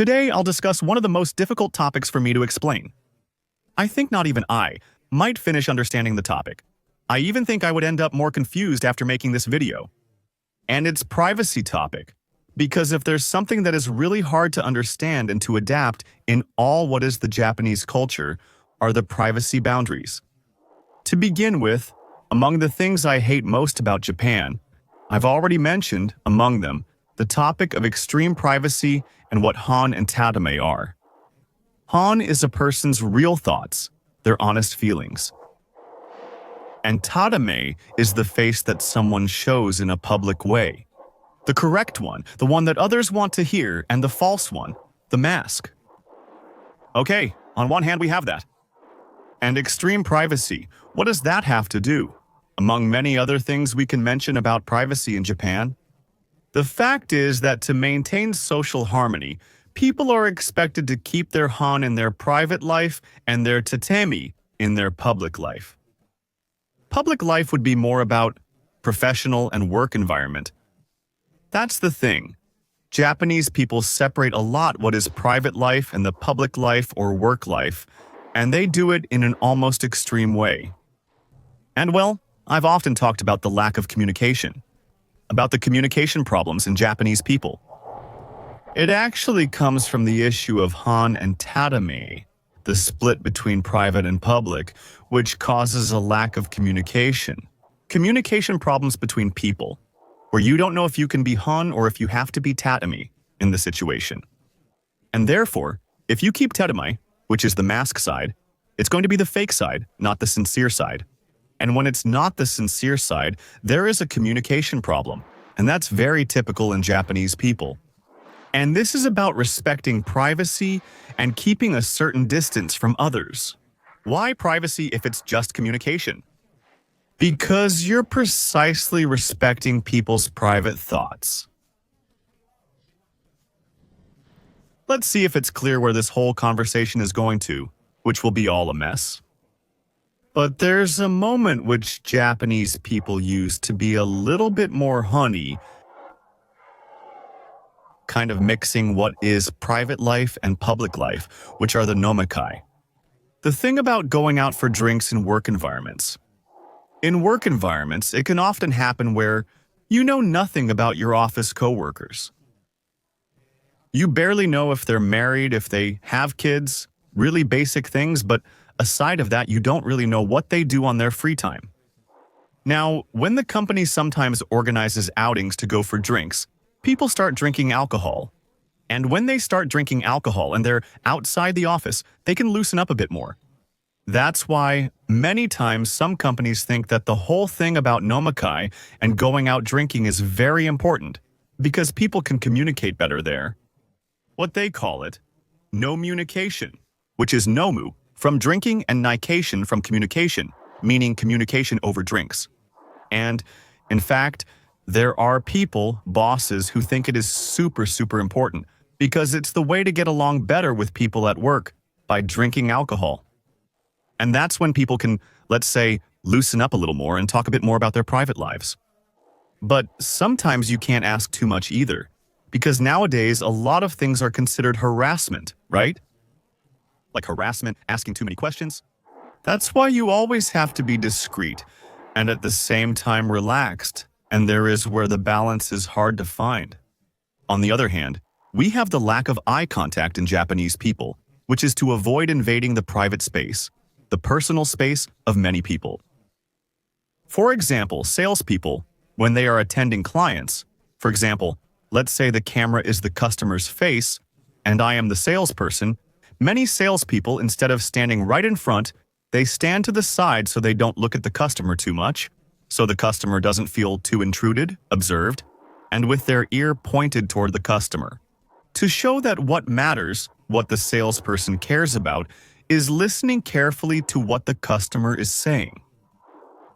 Today, I'll discuss one of the most difficult topics for me to explain. I think not even I might finish understanding the topic. I even think I would end up more confused after making this video. And it's privacy topic. Because if there's something that is really hard to understand and to adapt in all what is the Japanese culture, are the privacy boundaries. To begin with, among the things I hate most about Japan, I've already mentioned, among them, the topic of extreme privacy and what Honne and Tatemae are. Honne is a person's real thoughts, their honest feelings. And Tatemae is the face that someone shows in a public way. The correct one, the one that others want to hear, and the false one, the mask. Okay, on one hand we have that. And extreme privacy, what does that have to do? Among many other things we can mention about privacy in Japan, the fact is that to maintain social harmony, people are expected to keep their Honne in their private life and their Tatemae in their public life. Public life would be more about professional and work environment. That's the thing. Japanese people separate a lot what is private life and the public life or work life, and they do it in an almost extreme way. And well, I've often talked about the lack of communication, about the communication problems in Japanese people. It actually comes from the issue of Honne and Tatemae, the split between private and public, which causes a lack of communication. Communication problems between people, where you don't know if you can be Honne or if you have to be Tatemae in the situation. And therefore, if you keep Tatemae, which is the mask side, it's going to be the fake side, not the sincere side. And when it's not the sincere side, there is a communication problem, and that's very typical in Japanese people. And this is about respecting privacy and keeping a certain distance from others. Why privacy if it's just communication? Because you're precisely respecting people's private thoughts. Let's see if it's clear where this whole conversation is going to, which will be all a mess. But there's a moment which Japanese people use to be a little bit more honey, kind of mixing what is private life and public life, which are the Nomikai. The thing about going out for drinks in work environments. In work environments, it can often happen where you know nothing about your office coworkers. You barely know if they're married, if they have kids, really basic things, but aside of that, you don't really know what they do on their free time. Now, when the company sometimes organizes outings to go for drinks, people start drinking alcohol. And when they start drinking alcohol and they're outside the office, they can loosen up a bit more. That's why many times some companies think that the whole thing about Nomikai and going out drinking is very important because people can communicate better there. What they call it, nomunication, which is nomu, from drinking, and nication from communication, meaning communication over drinks. And, in fact, there are people, bosses, who think it is super important because it's the way to get along better with people at work by drinking alcohol. And that's when people can, let's say, loosen up a little more and talk a bit more about their private lives. But sometimes you can't ask too much either, because nowadays a lot of things are considered harassment, right? Like harassment, asking too many questions. That's why you always have to be discreet and at the same time relaxed, and there is where the balance is hard to find. On the other hand, we have the lack of eye contact in Japanese people, which is to avoid invading the private space, the personal space of many people. For example, salespeople, when they are attending clients, for example, let's say the camera is the customer's face and I am the salesperson, many salespeople, instead of standing right in front, they stand to the side so they don't look at the customer too much, so the customer doesn't feel too intruded, observed, and with their ear pointed toward the customer. To show that what matters, what the salesperson cares about, is listening carefully to what the customer is saying.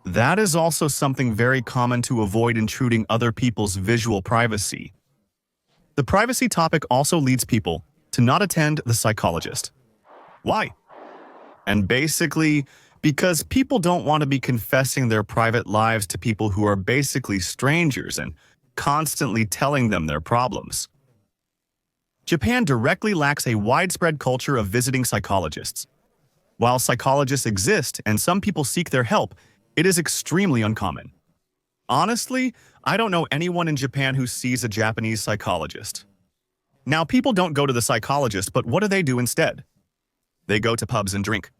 That is also something very common to avoid intruding other people's visual privacy. The privacy topic also leads people to not attend the psychologist. Why? And basically, because people don't want to be confessing their private lives to people who are basically strangers and constantly telling them their problems. Japan directly lacks a widespread culture of visiting psychologists. While psychologists exist and some people seek their help, it is extremely uncommon. Honestly, I don't know anyone in Japan who sees a Japanese psychologist. Now, people don't go to the psychologist, but what do they do instead? They go to pubs and drink.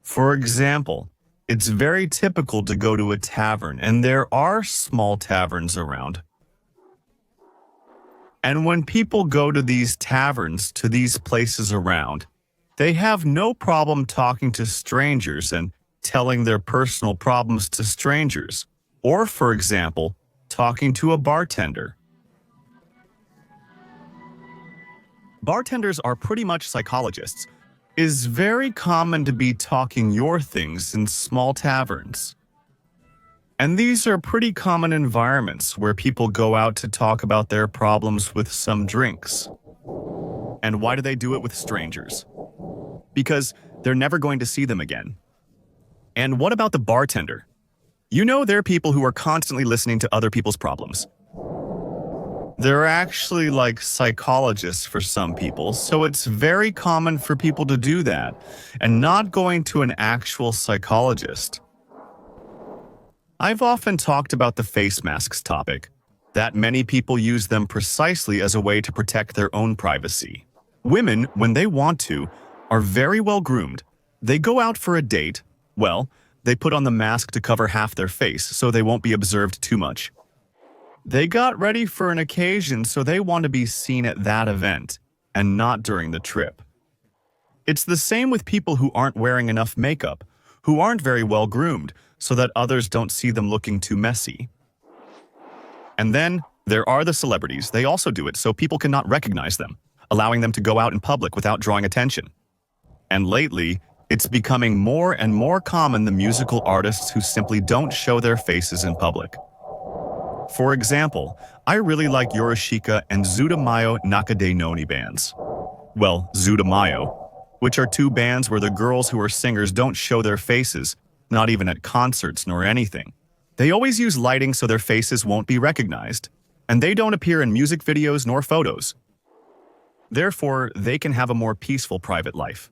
For example, it's very typical to go to a tavern, and there are small taverns around. And when people go to these taverns, to these places around, they have no problem talking to strangers and telling their personal problems to strangers. Or, for example, talking to a bartender. Bartenders are pretty much psychologists. It is very common to be talking your things in small taverns. And these are pretty common environments where people go out to talk about their problems with some drinks. And why do they do it with strangers? Because they're never going to see them again. And what about the bartender? You know, there are people who are constantly listening to other people's problems. They're actually like psychologists for some people, so it's very common for people to do that and not going to an actual psychologist. I've often talked about the face masks topic, that many people use them precisely as a way to protect their own privacy. Women, when they want to, are very well groomed. They go out for a date, well, they put on the mask to cover half their face so they won't be observed too much. They got ready for an occasion, so they want to be seen at that event, and not during the trip. It's the same with people who aren't wearing enough makeup, who aren't very well groomed, so that others don't see them looking too messy. And then, there are the celebrities. They also do it so people cannot recognize them, allowing them to go out in public without drawing attention. And lately, it's becoming more and more common the musical artists who simply don't show their faces in public. For example, I really like Yorishika and Tatemae Nakade Noni bands. Well, Tatemae, which are two bands where the girls who are singers don't show their faces, not even at concerts nor anything. They always use lighting so their faces won't be recognized, and they don't appear in music videos nor photos. Therefore, they can have a more peaceful private life.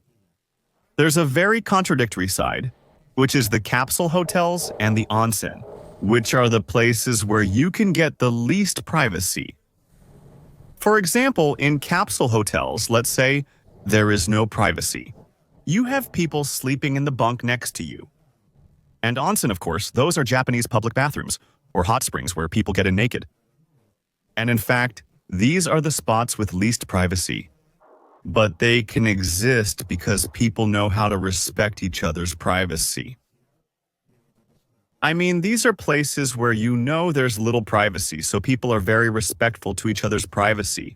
There's a very contradictory side, which is the capsule hotels and the onsen, which are the places where you can get the least privacy. For example, in capsule hotels, let's say, there is no privacy. You have people sleeping in the bunk next to you. And onsen, of course, those are Japanese public bathrooms, or hot springs where people get in naked. And in fact, these are the spots with least privacy. But they can exist because people know how to respect each other's privacy. I mean, these are places where you know there's little privacy, so people are very respectful to each other's privacy.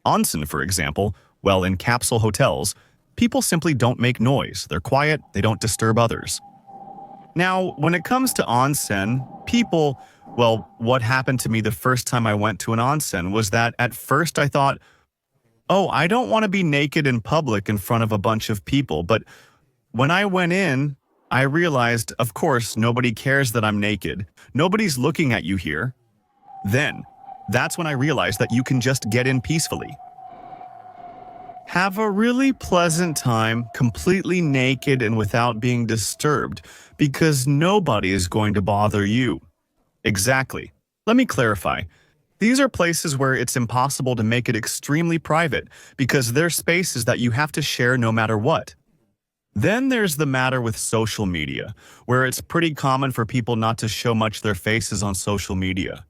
Onsen, for example, well, in capsule hotels, people simply don't make noise. They're quiet, they don't disturb others. Now, when it comes to onsen, people, well, what happened to me the first time I went to an onsen was that at first I thought, oh, I don't want to be naked in public in front of a bunch of people, but when I went in, I realized, of course, nobody cares that I'm naked. Nobody's looking at you here. Then, that's when I realized that you can just get in peacefully. Have a really pleasant time, completely naked and without being disturbed, because nobody is going to bother you. Exactly. Let me clarify. These are places where it's impossible to make it extremely private, because they're spaces that you have to share no matter what. Then there's the matter with social media, where it's pretty common for people not to show much their faces on social media.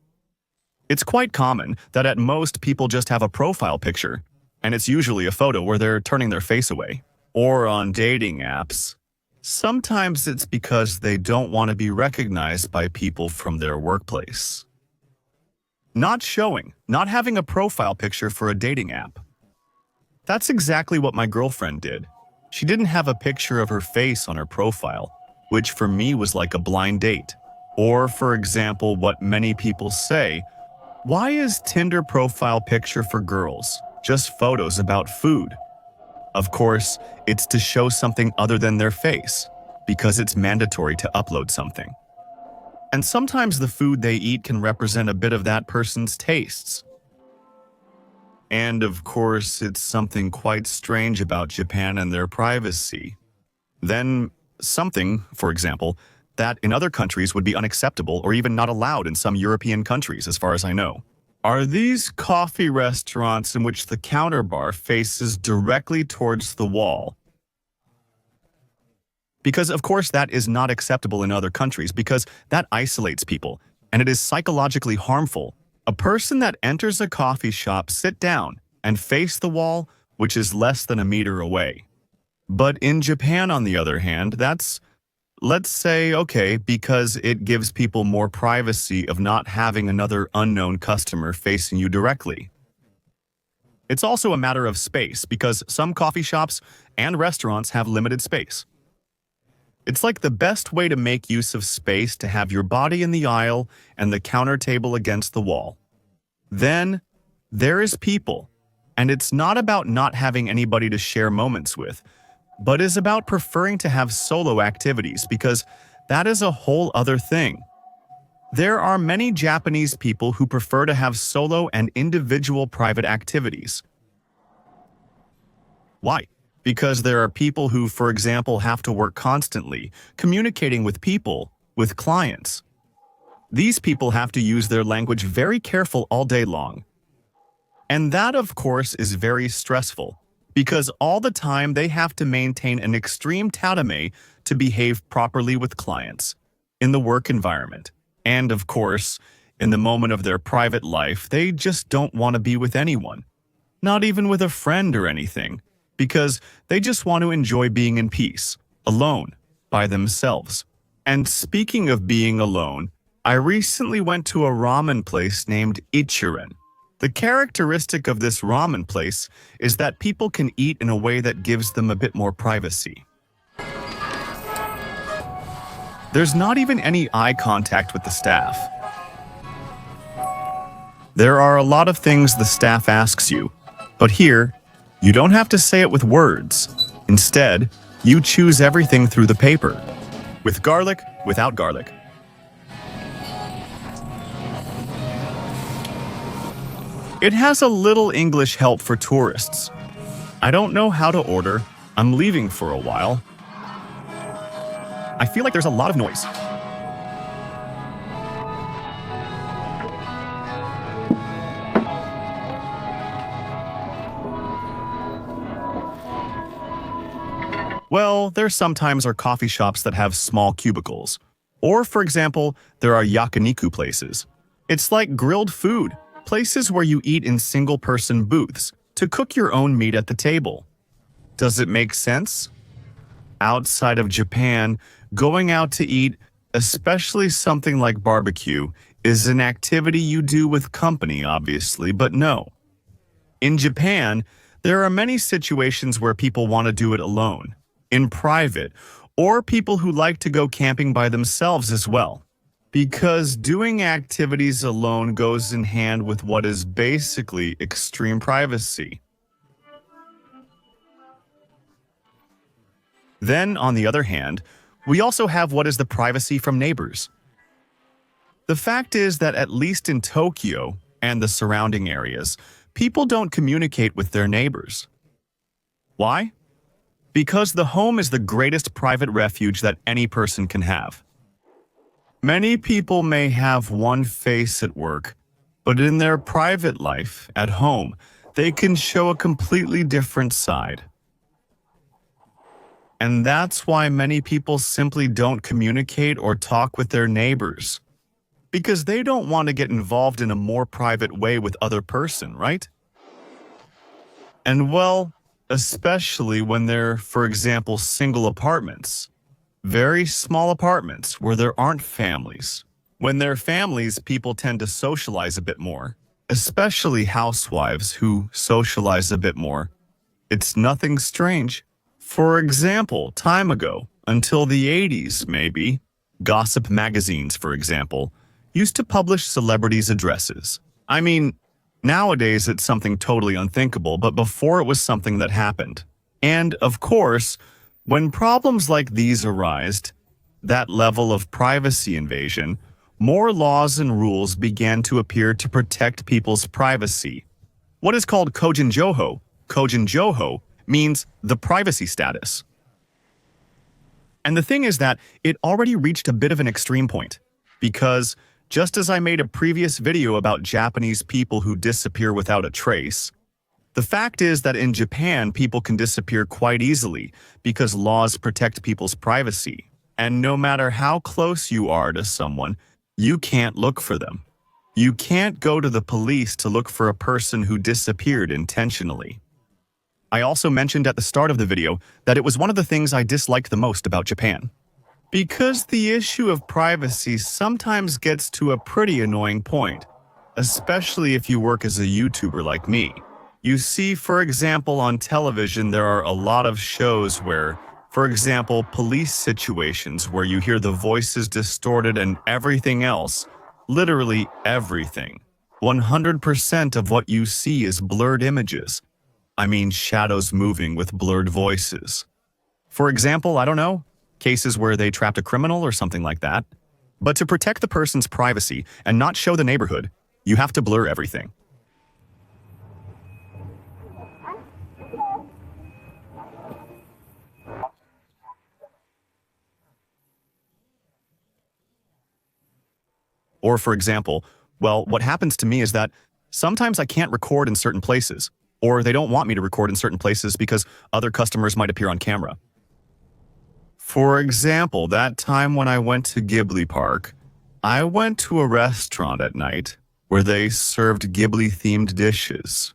It's quite common that at most people just have a profile picture, and it's usually a photo where they're turning their face away. Or on dating apps. Sometimes it's because they don't want to be recognized by people from their workplace. Not having a profile picture for a dating app. That's exactly what my girlfriend did. She didn't have a picture of her face on her profile, which for me was like a blind date. Or, for example, what many people say, why is Tinder profile picture for girls just photos about food? Of course, it's to show something other than their face, because it's mandatory to upload something. And sometimes the food they eat can represent a bit of that person's tastes. And of course, it's something quite strange about Japan and their privacy. Then, something, for example, that in other countries would be unacceptable or even not allowed in some European countries, as far as I know, are these coffee restaurants in which the counter bar faces directly towards the wall. Because, of course, that is not acceptable in other countries because that isolates people, and it is psychologically harmful. A person that enters a coffee shop sit down and face the wall, which is less than a meter away. But in Japan, on the other hand, that's, let's say, okay, because it gives people more privacy of not having another unknown customer facing you directly. It's also a matter of space because some coffee shops and restaurants have limited space. It's like the best way to make use of space to have your body in the aisle and the counter table against the wall. Then, there is people, and it's not about not having anybody to share moments with, but is about preferring to have solo activities because that is a whole other thing. There are many Japanese people who prefer to have solo and individual private activities. Why? Because there are people who, for example, have to work constantly, communicating with people, with clients. These people have to use their language very careful all day long. And that, of course, is very stressful, because all the time they have to maintain an extreme tatemae to behave properly with clients, in the work environment. And, of course, in the moment of their private life, they just don't want to be with anyone, not even with a friend or anything, because they just want to enjoy being in peace, alone, by themselves. And speaking of being alone, I recently went to a ramen place named Ichiran. The characteristic of this ramen place is that people can eat in a way that gives them a bit more privacy. There's not even any eye contact with the staff. There are a lot of things the staff asks you, but here, you don't have to say it with words. Instead, you choose everything through the paper. With garlic, without garlic. It has a little English help for tourists. I don't know how to order. I'm leaving for a while. I feel like there's a lot of noise. Well, there sometimes are coffee shops that have small cubicles. Or, for example, there are yakiniku places. It's like grilled food, places where you eat in single-person booths to cook your own meat at the table. Does it make sense? Outside of Japan, going out to eat, especially something like barbecue, is an activity you do with company, obviously, but no. In Japan, there are many situations where people want to do it alone, in private, or people who like to go camping by themselves as well. Because doing activities alone goes in hand with what is basically extreme privacy. Then, on the other hand, we also have what is the privacy from neighbors. The fact is that at least in Tokyo and the surrounding areas, people don't communicate with their neighbors. Why? Because the home is the greatest private refuge that any person can have. Many people may have one face at work, but in their private life, at home, they can show a completely different side. And that's why many people simply don't communicate or talk with their neighbors. Because they don't want to get involved in a more private way with other person, right? And well, especially when they're, for example, single apartments. Very small apartments where there aren't families. When they're families, people tend to socialize a bit more, especially housewives who socialize a bit more. It's nothing strange. For example, time ago, until the 80s maybe, gossip magazines, for example, used to publish celebrities' addresses. I mean, nowadays it's something totally unthinkable, but before it was something that happened. And, of course, when problems like these arise, that level of privacy invasion, more laws and rules began to appear to protect people's privacy. what is called Kojin Joho. Kojin Joho means the privacy status. And the thing is that it already reached a bit of an extreme point, because just as I made a previous video about Japanese people who disappear without a trace, the fact is that in Japan, people can disappear quite easily because laws protect people's privacy. And no matter how close you are to someone, you can't look for them. You can't go to the police to look for a person who disappeared intentionally. I also mentioned at the start of the video that it was one of the things I disliked the most about Japan. Because the issue of privacy sometimes gets to a pretty annoying point, especially if you work as a YouTuber like me. You see, for example, on television, there are a lot of shows where, for example, police situations where you hear the voices distorted and everything else, literally everything. 100% of what you see is blurred images. I mean, shadows moving with blurred voices. For example, I don't know, cases where they trapped a criminal or something like that. But to protect the person's privacy and not show the neighborhood, you have to blur everything. Or for example, well, what happens to me is that sometimes I can't record in certain places, or they don't want me to record in certain places because other customers might appear on camera. For example, that time when I went to Ghibli Park, I went to a restaurant at night where they served Ghibli-themed dishes.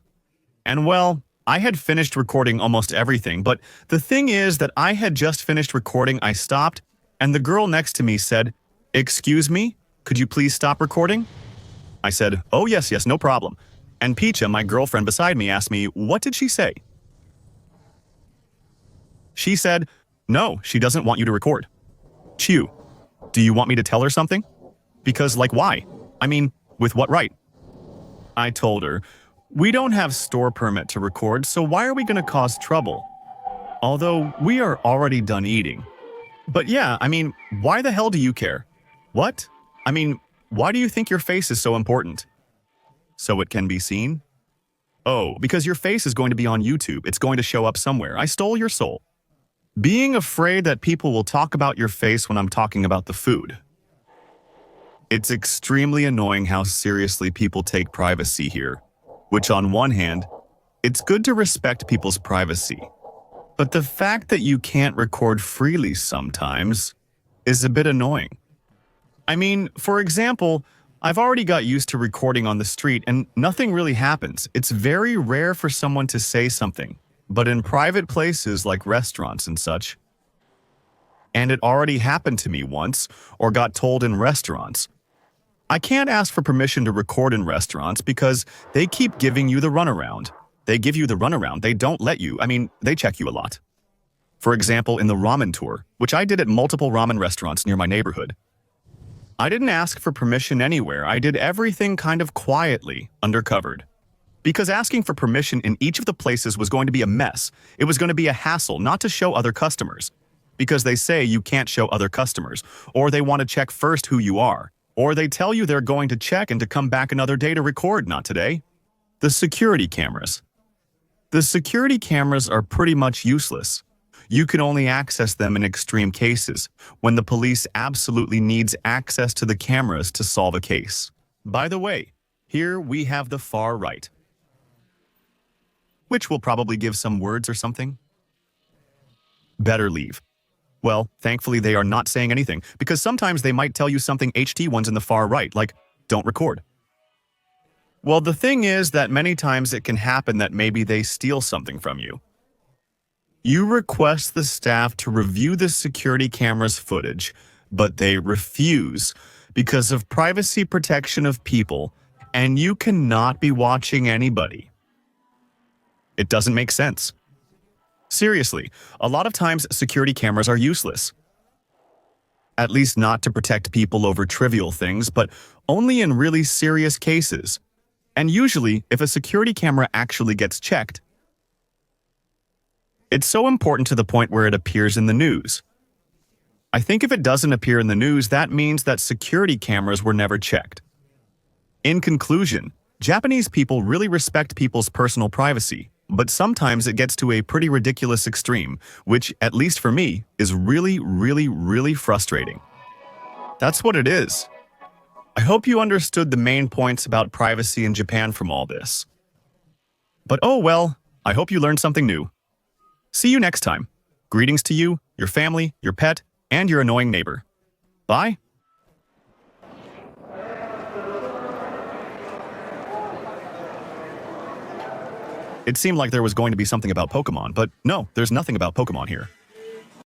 And well, I had finished recording almost everything, but the thing is that I had just finished recording, I stopped, and the girl next to me said, "Excuse me? Could you please stop recording?" I said, "Oh yes, no problem." And Picha, my girlfriend beside me, asked me, what did she say? She said, "No, she doesn't want you to record." Chew, do you want me to tell her something? Because, like, why? I mean, with what right? I told her, we don't have store permit to record, so why are we going to cause trouble? Although, we are already done eating. But yeah, I mean, why the hell do you care? What? I mean, why do you think your face is so important? So it can be seen? Oh, because your face is going to be on YouTube. It's going to show up somewhere. I stole your soul. Being afraid that people will talk about your face when I'm talking about the food. It's extremely annoying how seriously people take privacy here, which on one hand, it's good to respect people's privacy. But the fact that you can't record freely sometimes is a bit annoying. I mean, for example, I've already got used to recording on the street and nothing really happens. It's very rare for someone to say something, but in private places like restaurants and such. And it already happened to me once, or got told in restaurants. I can't ask for permission to record in restaurants because they keep giving you the runaround. They give you the runaround, they don't let you, they check you a lot. For example, in the ramen tour, which I did at multiple ramen restaurants near my neighborhood. I didn't ask for permission anywhere. I did everything kind of quietly, undercovered. Because asking for permission in each of the places was going to be a mess. It was going to be a hassle not to show other customers. Because they say you can't show other customers, or they want to check first who you are, or they tell you they're going to check and to come back another day to record, not today. The security cameras. The security cameras are pretty much useless. You can only access them in extreme cases, when the police absolutely needs access to the cameras to solve a case. By the way, here we have the far right, which will probably give some words or something. Better leave. Well, thankfully they are not saying anything, because sometimes they might tell you something. HT ones in the far right, like, don't record. Well, the thing is that many times it can happen that maybe they steal something from you. You request the staff to review the security camera's footage, but they refuse because of privacy protection of people, and you cannot be watching anybody. It doesn't make sense. Seriously, a lot of times security cameras are useless. At least not to protect people over trivial things, but only in really serious cases. And usually, if a security camera actually gets checked, it's so important to the point where it appears in the news. I think if it doesn't appear in the news, that means that security cameras were never checked. In conclusion, Japanese people really respect people's personal privacy, but sometimes it gets to a pretty ridiculous extreme, which, at least for me, is really frustrating. That's what it is. I hope you understood the main points about privacy in Japan from all this. But oh well, I hope you learned something new. See you next time. Greetings to you, your family, your pet, and your annoying neighbor. Bye. It seemed like there was going to be something about Pokemon, but no, there's nothing about Pokemon here.